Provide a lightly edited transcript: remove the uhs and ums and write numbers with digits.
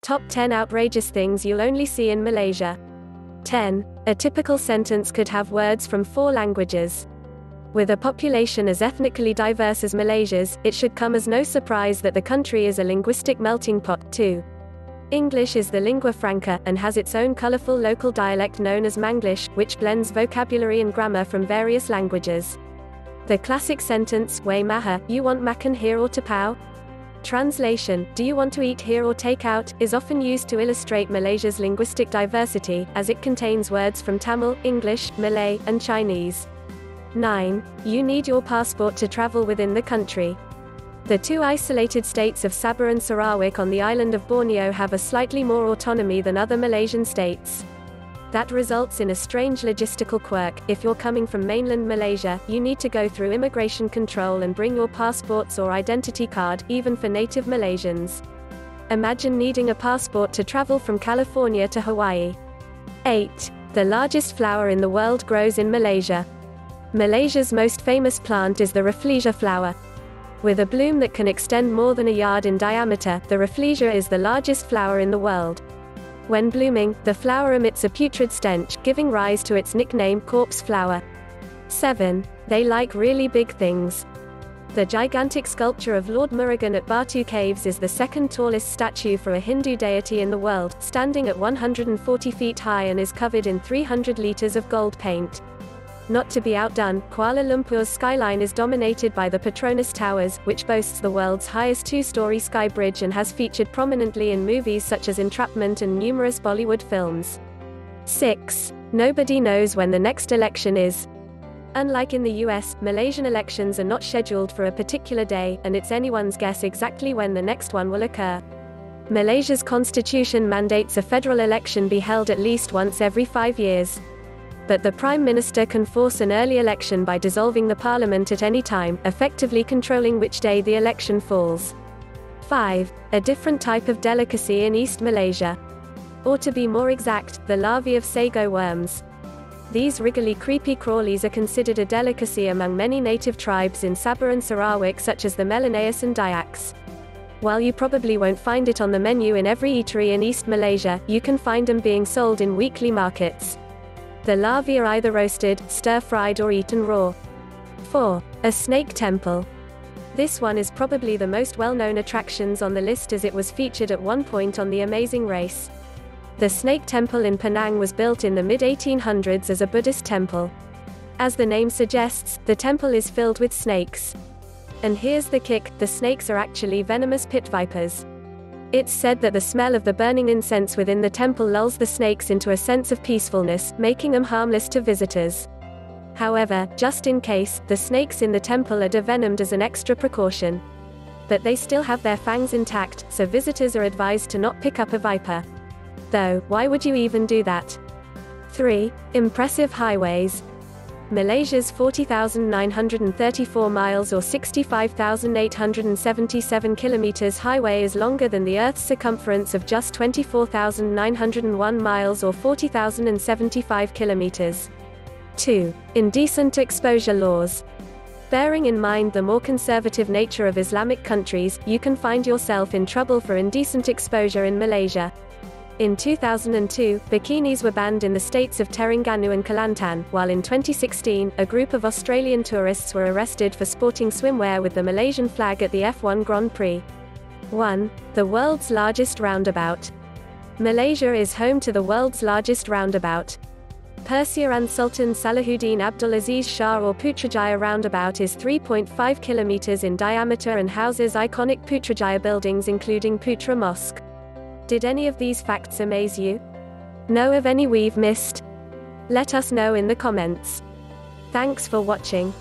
Top 10 outrageous things you'll only see in Malaysia. 10. A typical sentence could have words from 4 languages. With a population as ethnically diverse as Malaysia's, it should come as no surprise that the country is a linguistic melting pot, too. English is the lingua franca, and has its own colourful local dialect known as Manglish, which blends vocabulary and grammar from various languages. The classic sentence, "Wei maha, you want makan here or tapau?" Translation, "Do you want to eat here or take out?" is often used to illustrate Malaysia's linguistic diversity, as it contains words from Tamil, English, Malay, and Chinese. 9. You need your passport to travel within the country. The 2 isolated states of Sabah and Sarawak on the island of Borneo have a slightly more autonomy than other Malaysian states. That results in a strange logistical quirk. If you're coming from mainland Malaysia, you need to go through immigration control and bring your passports or identity card, even for native Malaysians. Imagine needing a passport to travel from California to Hawaii. 8. The largest flower in the world grows in Malaysia. Malaysia's most famous plant is the Rafflesia flower. With a bloom that can extend more than a yard in diameter, the Rafflesia is the largest flower in the world. When blooming, the flower emits a putrid stench, giving rise to its nickname corpse flower. 7. They like really big things. The gigantic sculpture of Lord Murugan at Batu Caves is the second tallest statue for a Hindu deity in the world, standing at 140 feet high and is covered in 300 liters of gold paint. Not to be outdone, Kuala Lumpur's skyline is dominated by the Petronas Towers, which boasts the world's highest 2-story sky bridge and has featured prominently in movies such as Entrapment and numerous Bollywood films. 6. Nobody knows when the next election is. Unlike in the US, Malaysian elections are not scheduled for a particular day, and it's anyone's guess exactly when the next one will occur. Malaysia's constitution mandates a federal election be held at least once every 5 years. But the Prime Minister can force an early election by dissolving the Parliament at any time, effectively controlling which day the election falls. 5. A different type of delicacy in East Malaysia. Or to be more exact, the larvae of sago worms. These wriggly creepy crawlies are considered a delicacy among many native tribes in Sabah and Sarawak such as the Melanaeus and Dayaks. While you probably won't find it on the menu in every eatery in East Malaysia, you can find them being sold in weekly markets. The larvae are either roasted, stir-fried or eaten raw. 4. A snake temple. This one is probably the most well-known attractions on the list as it was featured at one point on The Amazing Race. The snake temple in Penang was built in the mid-1800s as a Buddhist temple. As the name suggests, the temple is filled with snakes. And here's the kick, the snakes are actually venomous pit vipers. It's said that the smell of the burning incense within the temple lulls the snakes into a sense of peacefulness, making them harmless to visitors. However, just in case, the snakes in the temple are devenomed as an extra precaution. But they still have their fangs intact, so visitors are advised to not pick up a viper. Though, why would you even do that? 3. Impressive highways. Malaysia's 40,934 miles or 65,877 kilometers highway is longer than the Earth's circumference of just 24,901 miles or 40,075 kilometers. 2. Indecent exposure laws. Bearing in mind the more conservative nature of Islamic countries, you can find yourself in trouble for indecent exposure in Malaysia. In 2002, bikinis were banned in the states of Terengganu and Kelantan, while in 2016, a group of Australian tourists were arrested for sporting swimwear with the Malaysian flag at the F1 Grand Prix. 1. The world's largest roundabout. Malaysia is home to the world's largest roundabout. Persiaran Sultan Salahuddin Abdulaziz Shah or Putrajaya Roundabout is 3.5 kilometers in diameter and houses iconic Putrajaya buildings including Putra Mosque. Did any of these facts amaze you? Know of any we've missed? Let us know in the comments. Thanks for watching.